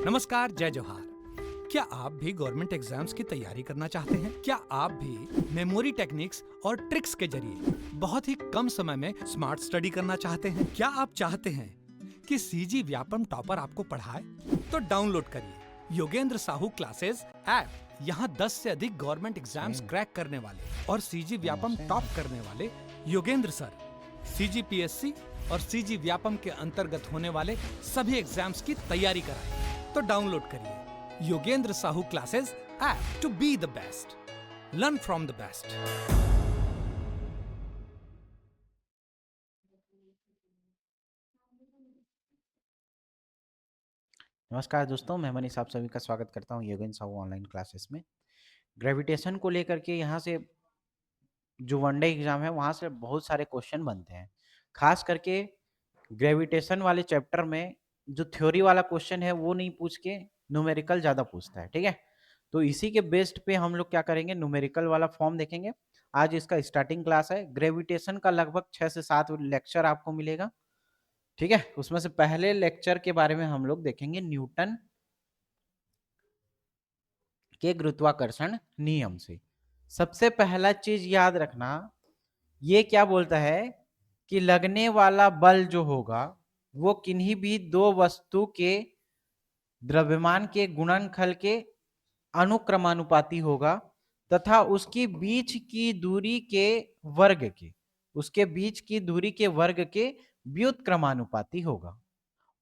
नमस्कार, जय जोहार। क्या आप भी गवर्नमेंट एग्जाम्स की तैयारी करना चाहते हैं? क्या आप भी मेमोरी टेक्निक्स और ट्रिक्स के जरिए बहुत ही कम समय में स्मार्ट स्टडी करना चाहते हैं? क्या आप चाहते हैं कि सीजी व्यापम टॉपर आपको पढ़ाए? तो डाउनलोड करिए योगेंद्र साहू क्लासेस ऐप। यहाँ 10 से अधिक गवर्नमेंट एग्जाम्स क्रैक करने वाले और सीजी व्यापम टॉप करने वाले योगेंद्र सर सीजीपीएससी और सीजी व्यापम के अंतर्गत होने वाले सभी एग्जाम्स की तैयारी कराएं। तो डाउनलोड करिए Yogendra Sahu classes app to be the best, learn from the best. नमस्कार दोस्तों, मैं मनीष आप सभी का स्वागत करता हूं योगेंद्र साहू ऑनलाइन क्लासेस में। ग्रेविटेशन को लेकर के यहाँ से जो वनडे एग्जाम है वहाँ से बहुत सारे क्वेश्चन बनते हैं। खास करके ग्रेविटेशन वाले चैप्टर में जो थ्योरी वाला क्वेश्चन है वो नहीं पूछ के न्यूमेरिकल ज़्यादा पूछता है, ठीक है। तो इसी के बेस्ड पे हम लोग क्या करेंगे, न्यूमेरिकल वाला फॉर्म देखेंगे। आज इसका स्टार्टिंग क्लास है। ग्रेविटेशन का लगभग 6 से 7 लेक्चर आपको मिलेगा, ठीक है। उसमें से पहले लेक्चर के बारे में हम लोग देखेंगे न्यूटन के गुरुत्वाकर्षण नियम से। सबसे पहला चीज याद रखना, ये क्या बोलता है कि लगने वाला बल जो होगा वो किन्हीं भी दो वस्तु के द्रव्यमान के गुणनफल के अनुक्रमानुपाती होगा तथा उसकी बीच की दूरी के वर्ग के उसके बीच की दूरी के वर्ग के व्युत्क्रमानुपाती होगा।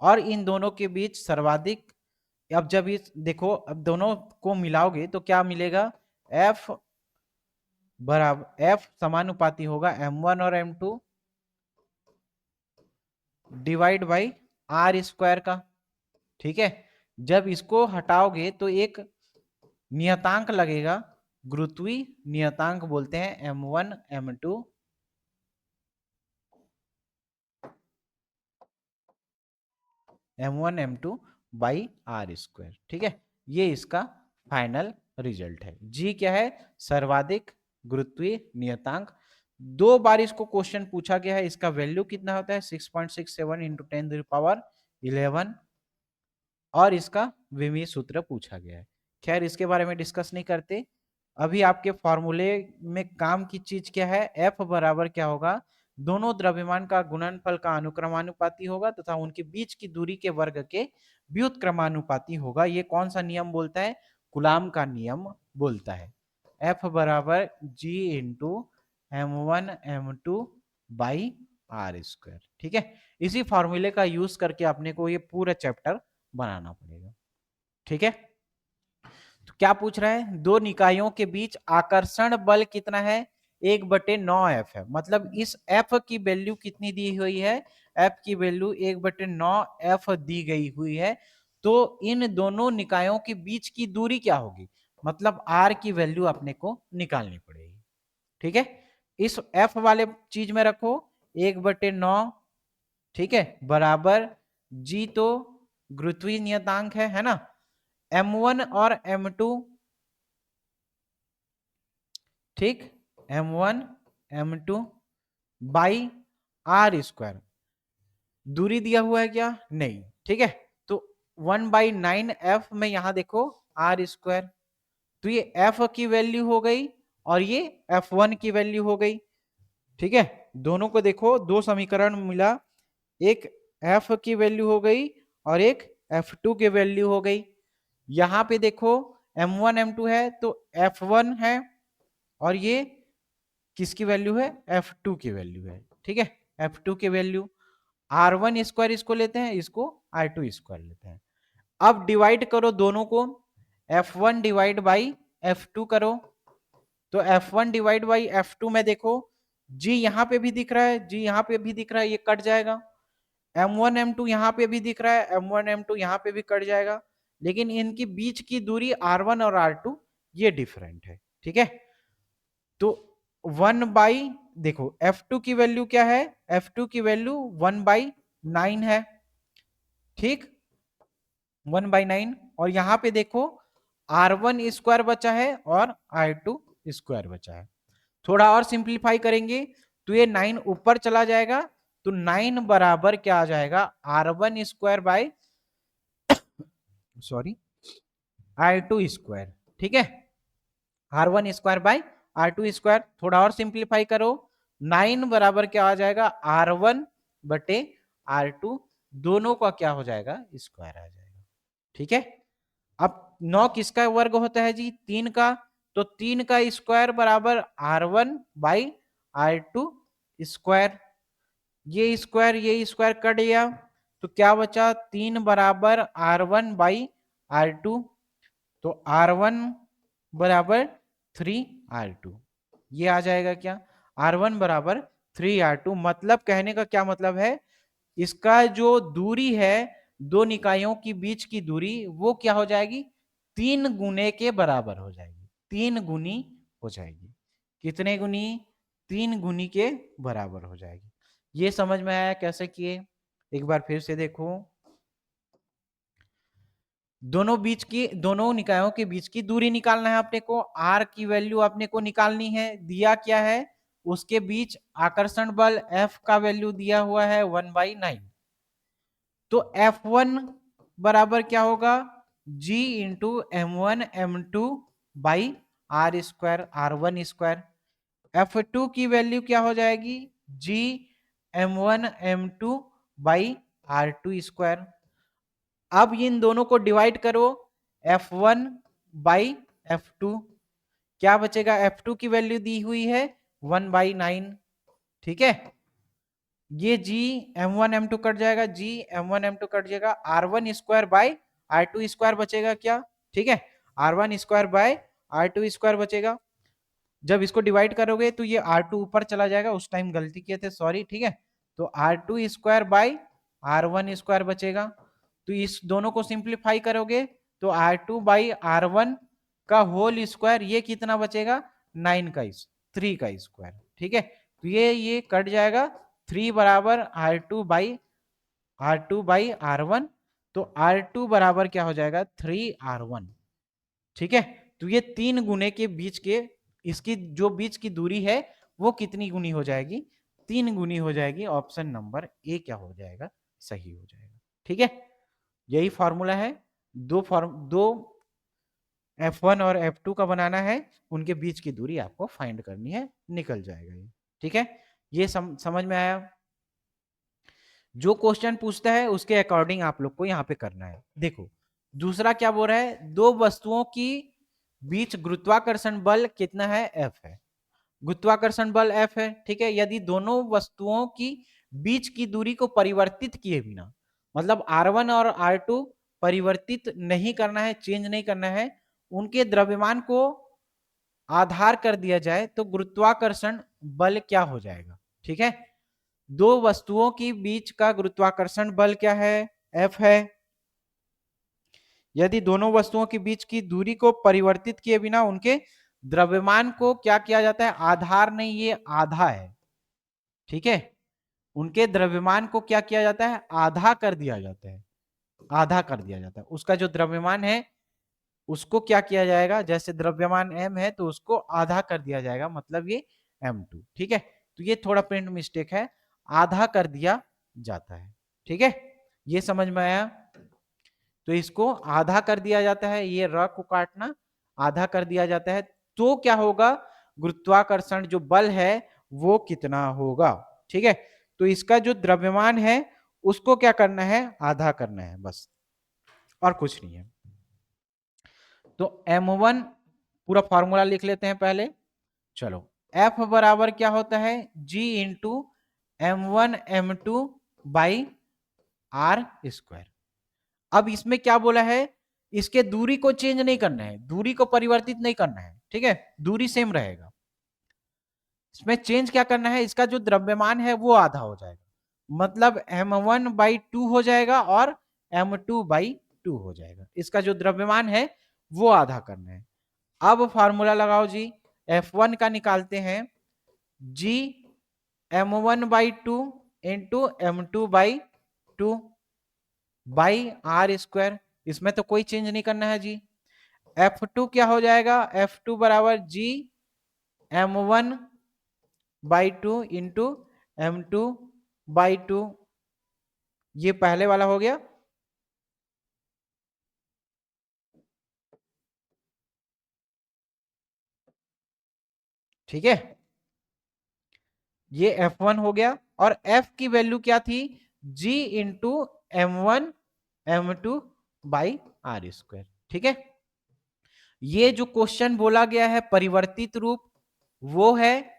और इन दोनों के बीच सर्वाधिक, अब जब इस देखो, अब दोनों को मिलाओगे तो क्या मिलेगा, एफ बराबर एफ समानुपाती होगा m1 और m2 divide by R square का, ठीक है। जब इसको हटाओगे तो एक नियतांक लगेगा, गुरुत्वीय नियतांक बोलते हैं m1 m2 m1 m2 by R square, ठीक है। ये इसका फाइनल रिजल्ट है। जी क्या है, सर्वाधिक गुरुत्वीय नियतांक। 2 बार इसको क्वेश्चन पूछा गया है। इसका वैल्यू कितना होता है, 6.67 इंटू 10⁻11 और इसका विमीय सूत्र पूछा गया है। खैर इसके बारे में डिस्कस नहीं करते। अभी आपके फॉर्मूले में काम की चीज क्या है, एफ बराबर क्या होगा, दोनों द्रव्यमान का गुणनफल का अनुक्रमानुपाती होगा तथा उनके बीच की दूरी के वर्ग के व्युत्क्रमानुपाती होगा। ये कौन सा नियम बोलता है, कूलाम का नियम बोलता है। एफ बराबर G into m1 m2 by R square, ठीक है। इसी फॉर्मूले का यूज करके अपने को ये पूरा चैप्टर बनाना पड़ेगा, ठीक है। तो क्या पूछ रहा है, दो निकायों के बीच आकर्षण बल कितना है, 1/9F है। मतलब इस F की वैल्यू कितनी दी हुई है, F की वैल्यू 1/9F दी गई हुई है। तो इन दोनों निकायों के बीच की दूरी क्या होगी, मतलब R की वैल्यू अपने को निकालनी पड़ेगी, ठीक है। इस F वाले चीज में रखो 1/9, ठीक है, बराबर G तो गुरुत्वीय नियतांक है ना, m1 और m2, ठीक, m1 m2 by R square, दूरी दिया हुआ है क्या, नहीं, ठीक है। तो 1/9F में यहां देखो आर स्क्वायर, तो ये F की वैल्यू हो गई और ये F1 की वैल्यू हो गई, ठीक है। दोनों को देखो, दो समीकरण मिला, एक F की वैल्यू हो गई और एक F2 की वैल्यू हो गई। यहां पे देखो m1 m2 है तो F1 है और ये किसकी वैल्यू है, F2 की वैल्यू है, ठीक है। F2 की वैल्यू R1 स्क्वायर इसको लेते हैं, इसको R2 स्क्वायर लेते हैं। अब डिवाइड करो दोनों को, F1 डिवाइड बाई F2 करो, तो F1 डिवाइड बाई F2 में देखो G यहां पे भी दिख रहा है, G यहां पे भी दिख रहा है, ये कट जाएगा। M1 M2 यहां पे भी दिख रहा है, M1 M2 यहां पे भी कट जाएगा। लेकिन इनकी बीच की दूरी R1 और R2 ये डिफरेंट है, ठीक है। तो 1 बाई, देखो F2 की वैल्यू क्या है, F2 की वैल्यू 1/9 है, ठीक, 1/9। और यहां पे देखो R1 स्क्वायर बचा है और R2 स्क्वायर बचा है। थोड़ा और सिंप्लीफाई करेंगे तो ये 9 ऊपर चला जाएगा, तो 9 बराबर क्या आ जाएगा, R1 square by sorry R2 square, ठीक है, R1 square by R2 square. थोड़ा और सिंप्लीफाई करो, 9 बराबर क्या आ जाएगा, R1 बटे R2, दोनों का क्या हो जाएगा, स्क्वायर आ जाएगा, ठीक है। अब 9 किसका वर्ग होता है जी, 3 का, तो 3 का स्क्वायर बराबर R1 बाई R2 स्क्वायर। ये स्क्वायर कट गया, तो क्या बचा, 3 बराबर R1 बाई R2, तो R1 बराबर 3R2, ये आ जाएगा क्या, R1 बराबर 3R2। मतलब कहने का क्या मतलब है, इसका जो दूरी है दो निकायों के बीच की दूरी, वो क्या हो जाएगी, 3 गुने के बराबर हो जाएगी, 3 गुनी हो जाएगी। कितने गुनी, 3 गुनी के बराबर हो जाएगी। ये समझ में आया कैसे किए, एक बार फिर से देखो। दोनों निकायों के बीच की दूरी निकालना है अपने को, आर की वैल्यू अपने को निकालनी है। दिया क्या है, उसके बीच आकर्षण बल एफ का वैल्यू दिया हुआ है 1/9, तो F1 बराबर क्या होगा, G into M1 M2 by R square, R1 square. F2 की वैल्यू क्या हो जाएगी, G M1 M2 by R2 square. अब इन दोनों को डिवाइड करो, F1 बाई F2, क्या बचेगा, F2 की वैल्यू दी हुई है 1/9, ठीक है। ये G M1 M2 कट जाएगा, G M1 M2 कट जाएगा, R1 square by R2 square बचेगा क्या, ठीक है, R1 square by R2 square बचेगा। जब इसको डिवाइड करोगे तो ये R2 ऊपर चला जाएगा, उस टाइम गलती किए थे, सॉरी, ठीक है। तो R2 square by R1 square बचेगा। तो इस दोनों को सिंप्लीफाई करोगे तो R2 बाई R1 का होल स्क्वायर, ये कितना बचेगा, 9 का 3 का स्क्वायर, ठीक है। तो ये कट जाएगा, 3 बराबर R2 बाई R1, तो R2 बराबर क्या हो जाएगा, 3R1, ठीक है। तो ये 3 गुने के बीच के, इसकी जो बीच की दूरी है वो कितनी गुनी हो जाएगी, 3 गुनी हो जाएगी। ऑप्शन नंबर ए क्या हो जाएगा, सही हो जाएगा, ठीक है। यही फॉर्मूला है, दो F1 और F2 का बनाना है, उनके बीच की दूरी आपको फाइंड करनी है, निकल जाएगा ये, ठीक है। ये समझ में आया। जो क्वेश्चन पूछता है उसके अकॉर्डिंग आप लोग को यहाँ पे करना है। देखो दूसरा क्या बोल रहा है, दो वस्तुओं की बीच गुरुत्वाकर्षण बल कितना है, F है, गुरुत्वाकर्षण बल F है, ठीक है। यदि दोनों वस्तुओं की बीच की दूरी को परिवर्तित किए बिना, मतलब R1 और R2 परिवर्तित नहीं करना है, चेंज नहीं करना है, उनके द्रव्यमान को आधार कर दिया जाए तो गुरुत्वाकर्षण बल क्या हो जाएगा, ठीक है। दो वस्तुओं के बीच का गुरुत्वाकर्षण बल क्या है, F है। यदि दोनों वस्तुओं के बीच की दूरी को परिवर्तित किए बिना उनके द्रव्यमान को क्या किया जाता है, आधार नहीं, ये आधा है, ठीक है। उनके द्रव्यमान को क्या किया जाता है, आधा कर दिया जाता है, आधा कर दिया जाता है। उसका जो द्रव्यमान है उसको क्या किया जाएगा, जैसे द्रव्यमान m है तो उसको आधा कर दिया जाएगा, मतलब ये m2, ठीक है। तो ये थोड़ा प्रिंट मिस्टेक है, आधा कर दिया जाता है, ठीक है। ये समझ में आया। तो इसको आधा कर दिया जाता है, ये र को काटना, आधा कर दिया जाता है, तो क्या होगा, गुरुत्वाकर्षण जो बल है वो कितना होगा, ठीक है। तो इसका जो द्रव्यमान है उसको क्या करना है, आधा करना है, बस, और कुछ नहीं है। तो M1 पूरा फॉर्मूला लिख लेते हैं पहले, चलो। F बराबर क्या होता है, G into M1 M2 by R square. अब इसमें क्या बोला है, इसके दूरी को चेंज नहीं करना है, दूरी को परिवर्तित नहीं करना है, ठीक है, दूरी सेम रहेगा। इसमें चेंज क्या करना है, इसका जो द्रव्यमान है वो आधा हो जाएगा, मतलब M1/2 हो जाएगा और M2/2 हो जाएगा। इसका जो द्रव्यमान है वो आधा करना है। अब फार्मूला लगाओ जी, F1 का निकालते हैं, G M1/2 into M2/2 by R square. इसमें तो कोई चेंज नहीं करना है जी। F2 क्या हो जाएगा, F2 बराबर G M1/2 इंटू M2/2, ये पहले वाला हो गया। ठीक है, ये F1 हो गया। और F की वैल्यू क्या थी, G into M1 M2 by R square. ठीक है, ये जो क्वेश्चन बोला गया है परिवर्तित रूप वो है,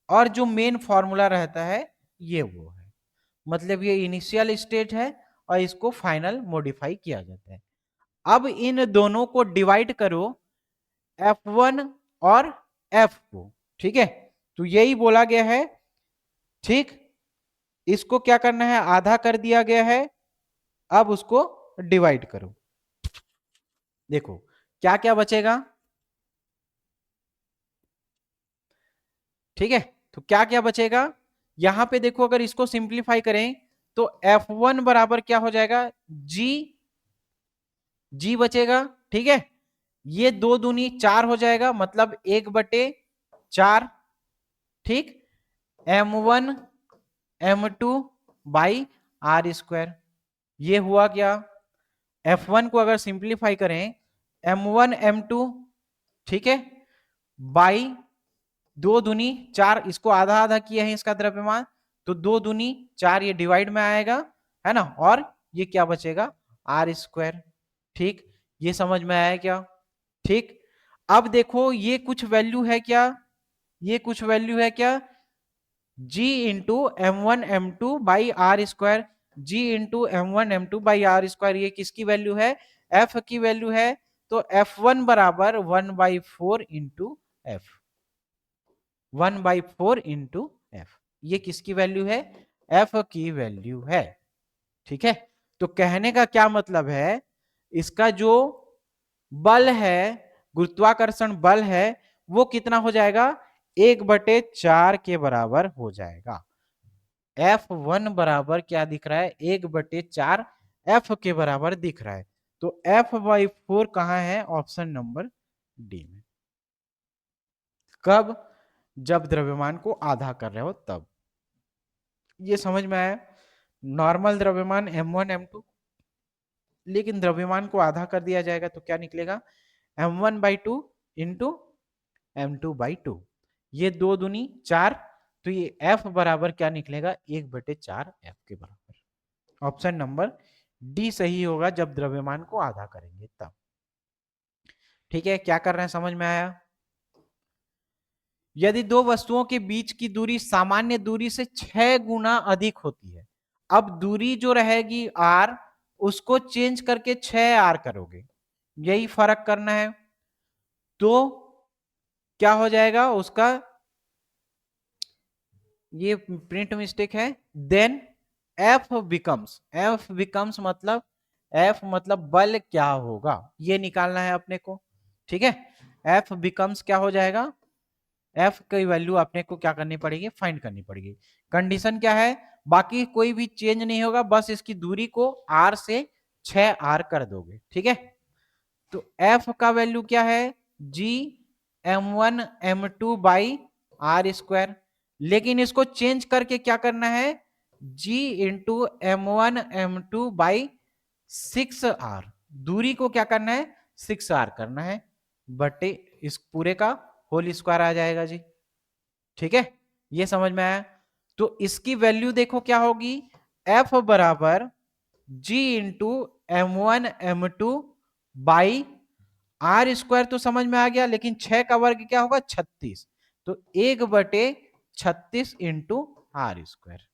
और जो मेन फॉर्मूला रहता है ये वो है। मतलब ये इनिशियल स्टेट है और इसको फाइनल मॉडिफाई किया जाता है। अब इन दोनों को डिवाइड करो, F1 और F को। ठीक है, तो यही बोला गया है। ठीक, इसको क्या करना है, आधा कर दिया गया है, अब उसको डिवाइड करो। देखो क्या क्या बचेगा। ठीक है, तो क्या क्या बचेगा, यहां पे देखो अगर इसको सिंप्लीफाई करें तो F1 बराबर क्या हो जाएगा, जी बचेगा। ठीक है, ये 2 दूनी 4 हो जाएगा, मतलब 1/4। ठीक, M1 M2 by R square, ये हुआ क्या, F1 को अगर सिंप्लीफाई करें M1 M2, ठीक है, बाई 2 दूनी 4, इसको आधा आधा किया है इसका द्रव्यमान, तो 2 दूनी 4, ये डिवाइड में आएगा, है ना, और ये क्या बचेगा, आर स्क्वायर। ठीक, ये समझ में आया क्या। ठीक, अब देखो ये कुछ वैल्यू है क्या, ये कुछ वैल्यू है क्या, G into M1 M2 by R square, G into M1 M2 by R square, ये किसकी वैल्यू है, F की वैल्यू है। तो F1 बराबर 1/4 इंटू एफ, 1/4 इंटू एफ, ये किसकी वैल्यू है, F की वैल्यू है। ठीक है, तो कहने का क्या मतलब है, इसका जो बल है, गुरुत्वाकर्षण बल है, वो कितना हो जाएगा, 1/4 के बराबर हो जाएगा। F1 बराबर क्या दिख रहा है, 1/4 F के बराबर दिख रहा है। तो F/4 कहां है, ऑप्शन नंबर डी में। कब, जब द्रव्यमान को आधा कर रहे हो तब। ये समझ में आया, नॉर्मल द्रव्यमान M1 M2, लेकिन द्रव्यमान को आधा कर दिया जाएगा तो क्या निकलेगा, M1/2 इंटू M2/2, ये 2 दूनी 4, तो ये F बराबर क्या निकलेगा, 1/4 F के बराबर। ऑप्शन नंबर डी सही होगा, जब द्रव्यमान को आधा करेंगे तब। ठीक है, क्या कर रहे हैं समझ में आया। यदि दो वस्तुओं के बीच की दूरी सामान्य दूरी से 6 गुना अधिक होती है, अब दूरी जो रहेगी r, उसको चेंज करके 6r करोगे, यही फर्क करना है। तो क्या हो जाएगा उसका, ये प्रिंट मिस्टेक है, देन F बिकम्स मतलब F मतलब बल क्या होगा, ये निकालना है अपने को। ठीक है, F बिकम्स क्या हो जाएगा, F की वैल्यू अपने को क्या करनी पड़ेगी, फाइंड करनी पड़ेगी। कंडीशन क्या है, बाकी कोई भी चेंज नहीं होगा, बस इसकी दूरी को R से 6R कर दोगे। ठीक है, तो F का वैल्यू क्या है, G M1 M2 by R square, लेकिन इसको चेंज करके क्या करना है, G into M1 M2 by 6R, दूरी को क्या करना है, 6R करना है, बटे इस पूरे का होल स्क्वायर आ जाएगा जी। ठीक है, ये समझ में आया। तो इसकी वैल्यू देखो क्या होगी, F बराबर G into M1 M2 by R square, तो समझ में आ गया, लेकिन 6 का वर्ग क्या होगा, 36, तो 1/36 into R square,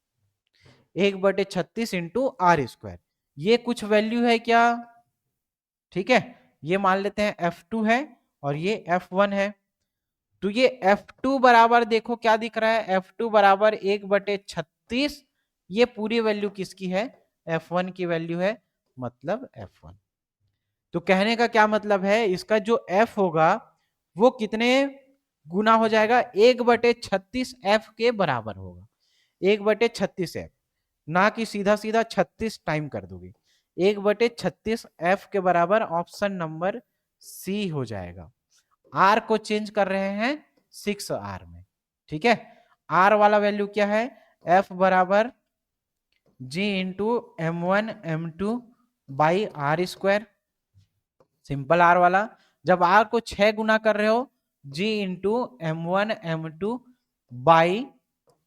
1/36 into R square, ये कुछ वैल्यू है क्या। ठीक है, ये मान लेते हैं F2 है और ये F1 है। तो ये F2 बराबर देखो क्या दिख रहा है, F2 बराबर 1/36, ये पूरी वैल्यू किसकी है, F1 की वैल्यू है, मतलब F1। तो कहने का क्या मतलब है, इसका जो F होगा वो कितने गुना हो जाएगा, 1/36 F के बराबर होगा, 1/36 F, ना कि सीधा सीधा 36 टाइम कर दोगे, 1/36 F के बराबर, ऑप्शन नंबर सी हो जाएगा। R को चेंज कर रहे हैं 6R में। ठीक है, R वाला वैल्यू क्या है, F बराबर G into M1 M2 by R square, simple R वाला। जब R को 6 गुना कर रहे हो जी into M1 M2 by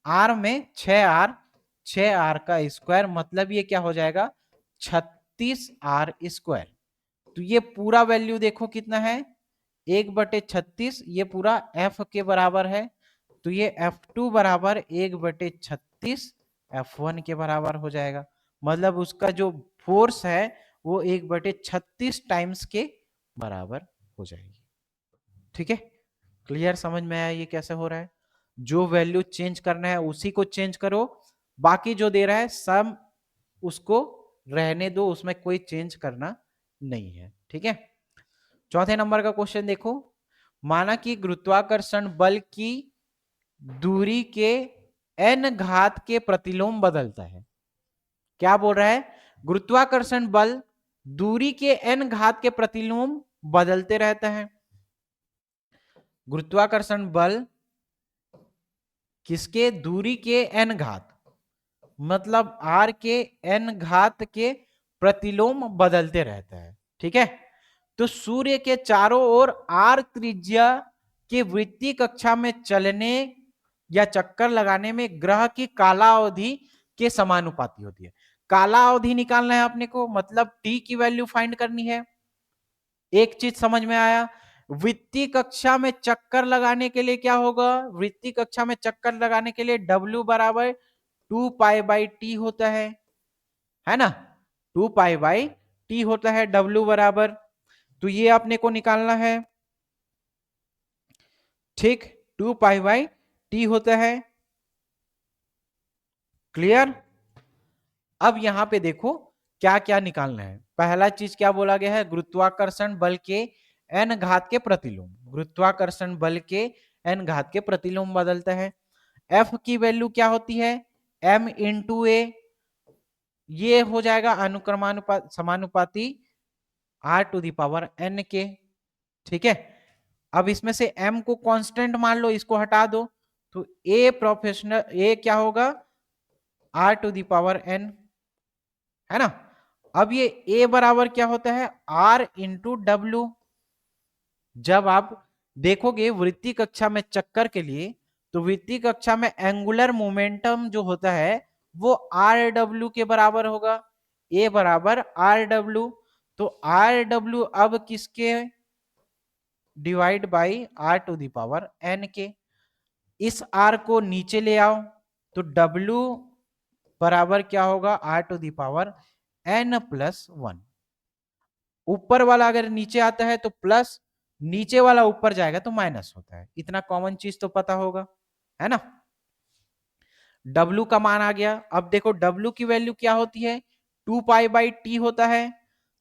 are में 6R का स्क्वायर, मतलब ये क्या हो जाएगा 36R स्क्वायर। तो ये पूरा वैल्यू देखो कितना है 1/36, ये पूरा F के बराबर है। तो ये F2 बराबर 1/36 F1 के बराबर हो जाएगा। मतलब उसका जो फोर्स है वो 1/36 टाइम्स के बराबर हो जाएगी। ठीक है, क्लियर, समझ में आया ये कैसे हो रहा है? जो वैल्यू चेंज करना है उसी को चेंज करो, बाकी जो दे रहा है सब उसको रहने दो, उसमें कोई चेंज करना नहीं है। ठीक है, चौथे नंबर का क्वेश्चन देखो। माना कि गुरुत्वाकर्षण बल की दूरी के n घात के प्रतिलोम बदलता है। क्या बोल रहा है? गुरुत्वाकर्षण बल दूरी के n घात के प्रतिलोम बदलते रहता है। गुरुत्वाकर्षण बल किसके? दूरी के n घात, मतलब r के n घात के प्रतिलोम बदलते रहता है। ठीक है, तो सूर्य के चारों ओर r त्रिज्या के वृत्तीय कक्षा में चलने या चक्कर लगाने में ग्रह की काला अवधि के समानुपाती होती है। काला अवधि निकालना है अपने को, मतलब t की वैल्यू फाइंड करनी है। एक चीज समझ में आया, वृत्तीय कक्षा में चक्कर लगाने के लिए क्या होगा? वृत्तीय कक्षा में चक्कर लगाने के लिए W बराबर 2π/t होता है ना? 2π/t होता है W बराबर, तो ये अपने को निकालना है। ठीक, 2π/t होता है। क्लियर? अब यहां पे देखो क्या क्या निकालना है। पहला चीज क्या बोला गया है? गुरुत्वाकर्षण बल के n घात के प्रतिलोम। गुरुत्वाकर्षण बल के n घात के प्रतिलोम बदलता है। F की वैल्यू क्या होती है? m इंटू ए, ये हो जाएगा अनुक्रमानुपात समानुपाती r⁴ के। ठीक है, अब इसमें से m को कांस्टेंट मान लो, इसको हटा दो, तो a क्या होगा? r⁴n, है ना? अब ये a बराबर क्या होता है? r into W. जब आप देखोगे वृत्तीय कक्षा में चक्कर के लिए, तो वृत्तीय कक्षा में एंगुलर मोमेंटम जो होता है वो आर डब्ल्यू के बराबर होगा। a बराबर आर डब्ल्यू, तो आर डब्ल्यू अब किसके? डिवाइड बाई r⁴n के। इस r को नीचे ले आओ, तो w बराबर क्या होगा? r⁴n+1। ऊपर वाला अगर नीचे आता है तो प्लस, नीचे वाला ऊपर जाएगा तो माइनस होता है। इतना कॉमन चीज तो पता होगा, है ना? W का मान आ गया। अब देखो W की वैल्यू क्या होती है? 2π/t होता है,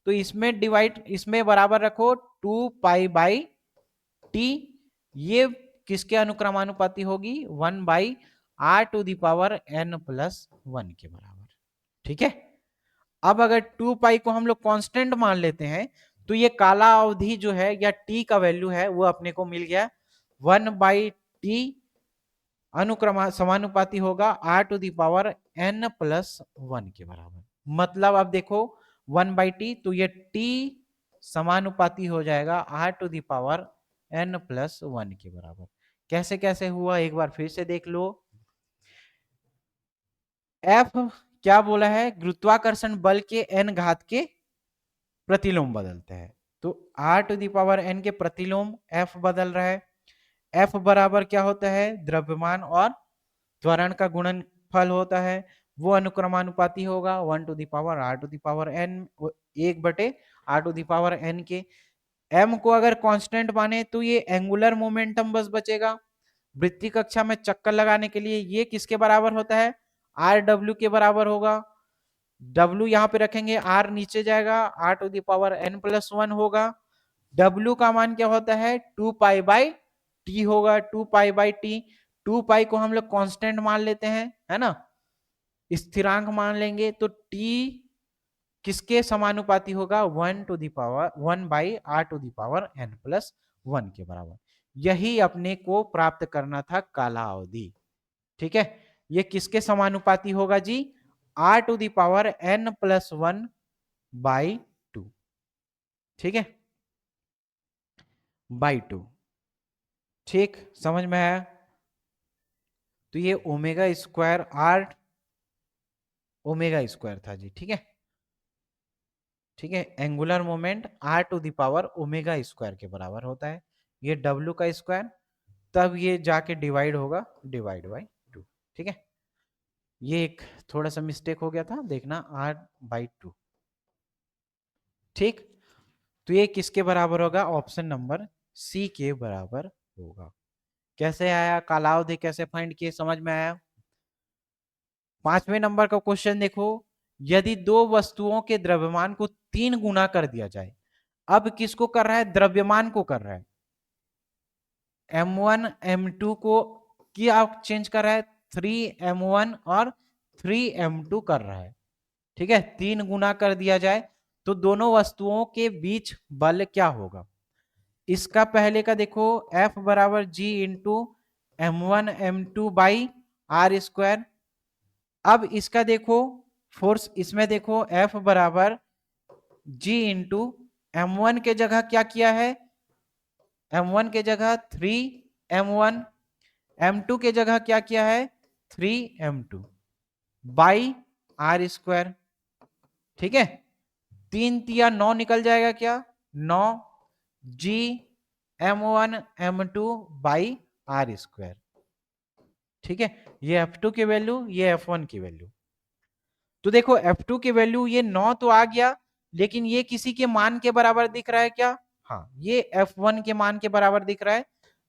तो इसमें डिवाइड, इसमें बराबर रखो 2π/t। ये किसके अनुक्रमानुपाती होगी? 1/r⁴n+1 के बराबर। ठीक है, अब अगर 2π को हम लोग कांस्टेंट मान लेते हैं, तो ये काला अवधि जो है या t का वैल्यू है वो अपने को मिल गया 1/t अनुक्रमा समानुपाती होगा r⁴n+1 के बराबर। मतलब अब देखो 1/t, तो ये t समानुपाती हो जाएगा r⁴n+1 के बराबर। कैसे कैसे हुआ एक बार फिर से देख लो। F क्या बोला है? गुरुत्वाकर्षण बल के n घात के प्रतिलोम बदलते हैं, तो r⁴n के प्रतिलोम F बदल रहा है। F बराबर क्या होता है? द्रव्यमान और त्वरण का गुणनफल होता है, वो अनुक्रमानुपाती होगा 1/r⁴n, 1/r⁴n के। m को अगर कांस्टेंट माने तो ये एंगुलर मोमेंटम बस बचेगा। वृत्तीय कक्षा में चक्कर लगाने के लिए ये किसके बराबर होता है? rw के बराबर होगा। w यहां पे रखेंगे, r नीचे जाएगा, r⁴n+1 होगा। w का मान क्या होता है? 2π/t होगा, 2π/t। 2π को हम लोग कांस्टेंट मान लेते हैं, है ना? स्थिरांक मान लेंगे, तो t किसके समानुपाती होगा? 1/r⁴n+1 के बराबर। यही अपने को प्राप्त करना था काला अवधि। ठीक है, ये किसके समानुपाती होगा जी? r⁴n+1/2। ठीक है, बाई 2। ठीक, समझ में आया? तो ये omega square R omega square था जी, ठीक है। ठीक है, angular moment R to the power omega square के बराबर होता है। ये डब्ल्यू का स्क्वायर, तब ये जाके डिवाइड होगा, डिवाइड बाई 2। ठीक है, ये एक थोड़ा सा मिस्टेक हो गया था, देखना r/2। ठीक, तो ये किसके बराबर होगा? ऑप्शन नंबर सी के बराबर होगा। कैसे आया? कालावधि कैसे फाइंड किए, समझ में आया? 5वें नंबर का क्वेश्चन देखो, यदि दो वस्तुओं के द्रव्यमान को 3 गुना कर दिया जाए। अब किसको कर रहा है? द्रव्यमान को कर रहा है। m1 m2 को क्या चेंज कर रहा है? 3m1 और 3m2 कर रहा है। ठीक है, 3 गुना कर दिया जाए तो दोनों वस्तुओं के बीच बल क्या होगा? इसका पहले का देखो, F बराबर G into M1 M2 by R square. अब इसका देखो फोर्स, इसमें देखो F बराबर G इंटू M1 के जगह क्या किया है? M1 के जगह 3m1, M2 के जगह क्या किया है? 3m2 by R square. ठीक है, 3 तिया 9 निकल जाएगा क्या? 9 जी m1 m2 by R square. ठीक है, ये F2 की वैल्यू, ये F1 की वैल्यू। तो देखो F2 की वैल्यू ये 9 तो आ गया, लेकिन ये किसी के मान के बराबर दिख रहा है क्या? हाँ, ये F1 के मान के बराबर दिख रहा है।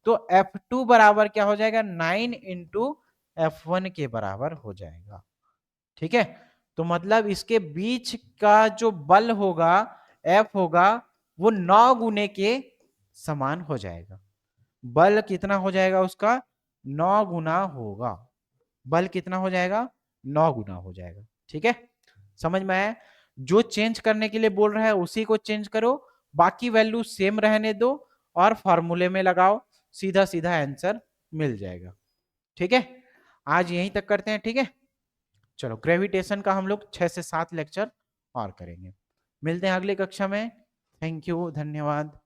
तो F2 बराबर क्या हो जाएगा? 9 इंटू F1 के बराबर हो जाएगा। ठीक है, तो मतलब इसके बीच का जो बल होगा, F होगा, वो 9 गुने के समान हो जाएगा। बल कितना हो जाएगा उसका? 9 गुना होगा। बल कितना हो जाएगा? 9 गुना हो जाएगा। ठीक है, समझ में आया? जो चेंज करने के लिए बोल रहा है उसी को चेंज करो, बाकी वैल्यू सेम रहने दो और फॉर्मूले में लगाओ, सीधा सीधा आंसर मिल जाएगा। ठीक है, आज यहीं तक करते हैं। ठीक है, चलो ग्रेविटेशन का हम लोग 6 से 7 लेक्चर और करेंगे। मिलते हैं अगली कक्षा में। थैंक यू, धन्यवाद।